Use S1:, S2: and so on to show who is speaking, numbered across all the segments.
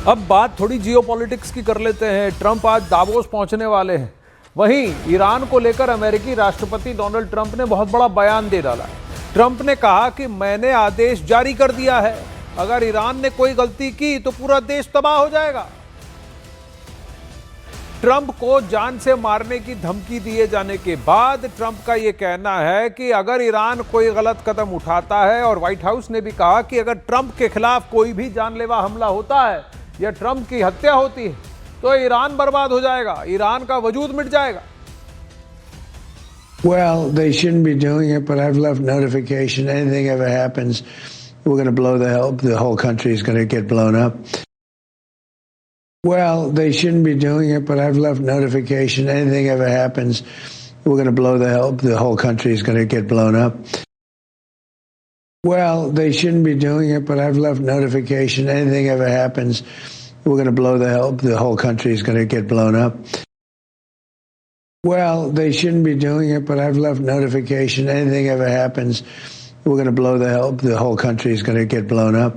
S1: अब बात थोड़ी जियोपॉलिटिक्स की कर लेते हैं। ट्रंप आज दावोस पहुंचने वाले हैं। वहीं ईरान को लेकर अमेरिकी राष्ट्रपति डोनाल्ड ट्रंप ने बहुत बड़ा बयान दे डाला। ट्रंप ने कहा कि मैंने आदेश जारी कर दिया है, अगर ईरान ने कोई गलती की तो पूरा देश तबाह हो जाएगा। ट्रंप को जान से मारने की धमकी दिए जाने के बाद ट्रंप का यह कहना है कि अगर ईरान कोई गलत कदम उठाता है, और व्हाइट हाउस ने भी कहा कि अगर ट्रंप के खिलाफ कोई भी जानलेवा हमला होता है या ट्रंप की हत्या होती है तो ईरान बर्बाद हो जाएगा, ईरान का वजूद मिट जाएगा।
S2: Well, they shouldn't be doing it, but I've left notification. Anything ever happens, we're going to blow the whole country is going to get blown up. Well, they shouldn't be doing it, but I've left notification. Anything ever happens, we're going to blow the whole country is going to get blown up. Well, they shouldn't be doing it, but I've left notification. Anything ever happens, we're going to blow the whole country is going to get blown up. Well, they shouldn't be doing it, but I've left notification. Anything ever happens, we're going to blow the whole country is going to get blown up.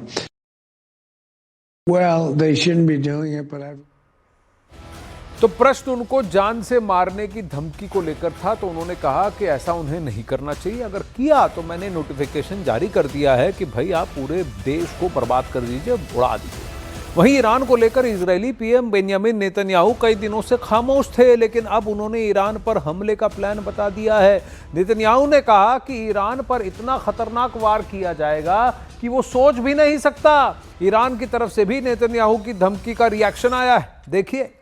S2: Well, they shouldn't be doing it, but I've...
S1: तो प्रश्न उनको जान से मारने की धमकी को लेकर था, तो उन्होंने कहा कि ऐसा उन्हें नहीं करना चाहिए। अगर किया तो मैंने नोटिफिकेशन जारी कर दिया है कि भाई आप पूरे देश को बर्बाद कर दीजिए, उड़ा दीजिए। वहीं ईरान को लेकर इजरायली पीएम बेंयामिन नेतन्याहू कई दिनों से खामोश थे, लेकिन अब उन्होंने ईरान पर हमले का प्लान बता दिया है। नेतन्याहू ने कहा कि ईरान पर इतना खतरनाक वार किया जाएगा कि वो सोच भी नहीं सकता। ईरान की तरफ से भी नेतन्याहू की धमकी का रिएक्शन आया है, देखिए।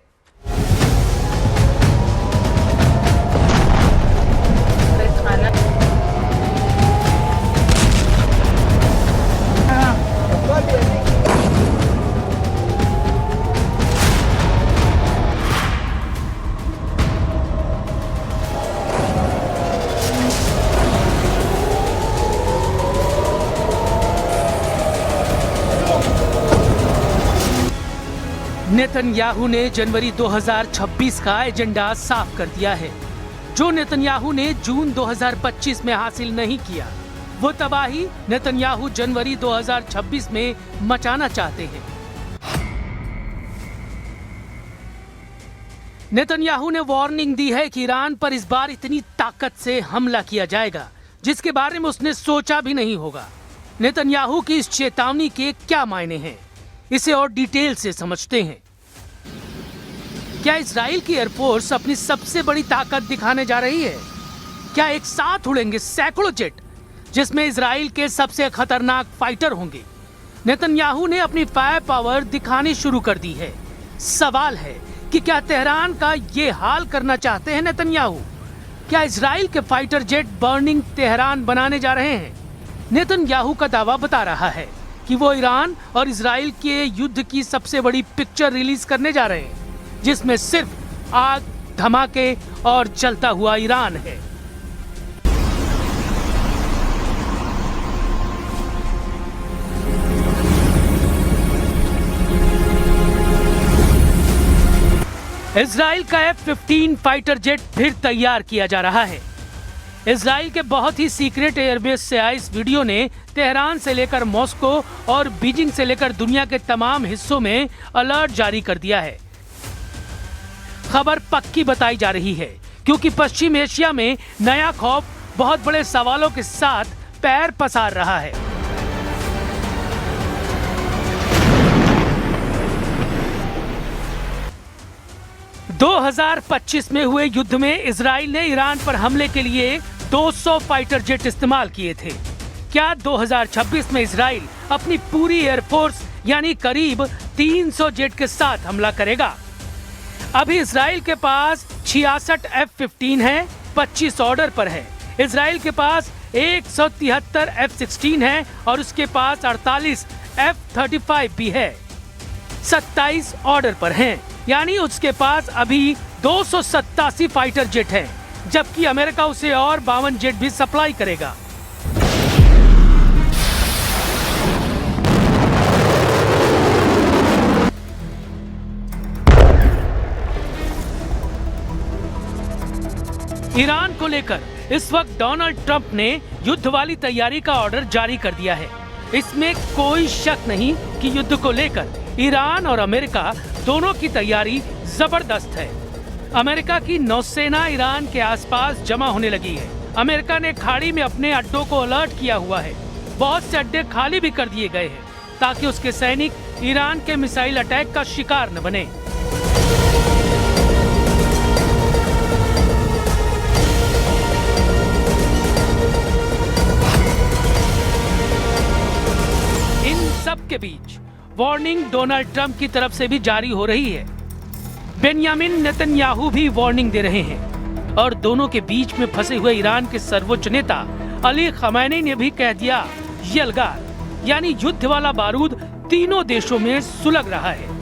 S3: नेतन्याहू ने जनवरी 2026 का एजेंडा साफ कर दिया है। जो नेतन्याहू ने जून 2025 में हासिल नहीं किया, वो तबाही नेतन्याहू जनवरी 2026 में मचाना चाहते हैं। नेतन्याहू ने वार्निंग दी है कि ईरान पर इस बार इतनी ताकत से हमला किया जाएगा जिसके बारे में उसने सोचा भी नहीं होगा। नेतन्याहू की इस चेतावनी के क्या मायने हैं, इसे और डिटेल से समझते हैं। क्या इजराइल की एयरफोर्स अपनी सबसे बड़ी ताकत दिखाने जा रही है? क्या एक साथ उड़ेंगे सैकड़ों जेट, जिसमें इजराइल के सबसे खतरनाक फाइटर होंगे? नेतन्याहू ने अपनी फायर पावर दिखानी शुरू कर दी है। सवाल है कि क्या तेहरान का ये हाल करना चाहते हैं नेतन्याहू? क्या इजराइल के फाइटर जेट बर्निंग तेहरान बनाने जा रहे हैं? नेतन्याहू का दावा बता रहा है कि वो ईरान और इजराइल के युद्ध की सबसे बड़ी पिक्चर रिलीज करने जा रहे हैं, जिसमें सिर्फ आग, धमाके और जलता हुआ ईरान है। इजराइल का F-15 फाइटर जेट फिर तैयार किया जा रहा है। इजराइल के बहुत ही सीक्रेट एयरबेस से आई इस वीडियो ने तेहरान से लेकर मॉस्को और बीजिंग से लेकर दुनिया के तमाम हिस्सों में अलर्ट जारी कर दिया है। खबर पक्की बताई जा रही है क्योंकि पश्चिम एशिया में नया खौफ बहुत बड़े सवालों के साथ पैर पसार रहा है। (2025) में हुए युद्ध में इजराइल ने ईरान पर हमले के लिए 200 फाइटर जेट इस्तेमाल किए थे। क्या 2026 में इजराइल अपनी पूरी एयरफोर्स यानी करीब 300 जेट के साथ हमला करेगा? अभी इजराइल के पास 66 F-15 है, 25 ऑर्डर पर है। इजराइल के पास 173 F-16 है और उसके पास 48 F-35 भी है। 27 ऑर्डर पर हैं, यानी उसके पास अभी 287 फाइटर जेट हैं, जबकि अमेरिका उसे और 52 जेट भी सप्लाई करेगा। ईरान को लेकर इस वक्त डोनाल्ड ट्रंप ने युद्ध वाली तैयारी का ऑर्डर जारी कर दिया है। इसमें कोई शक नहीं कि युद्ध को लेकर ईरान और अमेरिका दोनों की तैयारी जबरदस्त है। अमेरिका की नौसेना ईरान के आसपास जमा होने लगी है। अमेरिका ने खाड़ी में अपने अड्डों को अलर्ट किया हुआ है। बहुत से अड्डे खाली भी कर दिए गए हैं ताकि उसके सैनिक ईरान के मिसाइल अटैक का शिकार न बने। इन सब के बीच वार्निंग डोनाल्ड ट्रंप की तरफ से भी जारी हो रही है। बेंयामिन नेतन्याहू भी वार्निंग दे रहे हैं और दोनों के बीच में फंसे हुए ईरान के सर्वोच्च नेता अली खमैनी ने भी कह दिया यलगार, यानी युद्ध वाला बारूद तीनों देशों में सुलग रहा है।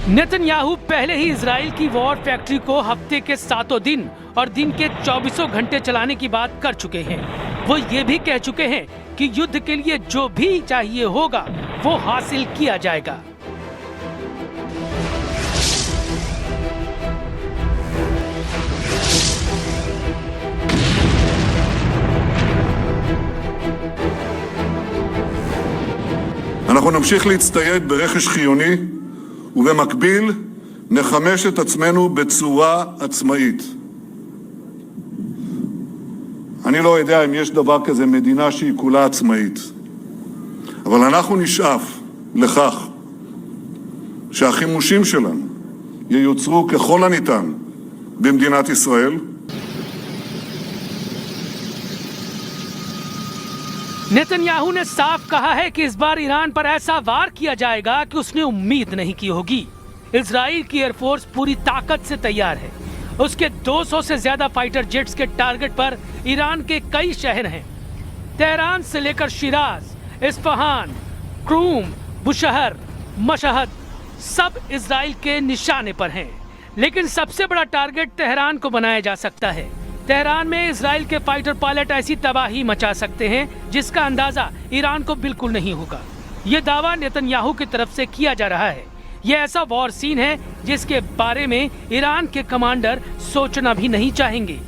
S3: नेतन्याहू पहले ही इजराइल की वॉर फैक्ट्री को हफ्ते के 7 दिन और दिन के 24 घंटे चलाने की बात कर चुके हैं। वो ये भी कह चुके हैं कि युद्ध के लिए जो भी चाहिए होगा वो हासिल किया जाएगा।
S4: אנחנו נמשיך להצטייד ברכש חיוני ובמקביל נחמש את עצמנו בצורה עצמאית. אני לא יודע אם יש דבר כזה מדינה שהיא כולה עצמאית, אבל אנחנו נשאף לכך שהחימושים שלנו ייוצרו ככל הניתן במדינת ישראל.
S3: नेतन्याहू ने साफ कहा है कि इस बार ईरान पर ऐसा वार किया जाएगा कि उसने उम्मीद नहीं की होगी। इजराइल की एयरफोर्स पूरी ताकत से तैयार है। उसके 200 से ज्यादा फाइटर जेट्स के टारगेट पर ईरान के कई शहर हैं। तेहरान से लेकर शिराज, इस्फहान, क्रूम, बुशहर, मशहद सब इजराइल के निशाने पर हैं। लेकिन सबसे बड़ा टारगेट तेहरान को बनाया जा सकता है। तेहरान में इजराइल के फाइटर पायलट ऐसी तबाही मचा सकते हैं जिसका अंदाजा ईरान को बिल्कुल नहीं होगा। ये दावा नेतन्याहू की तरफ से किया जा रहा है। ये ऐसा वॉर सीन है जिसके बारे में ईरान के कमांडर सोचना भी नहीं चाहेंगे।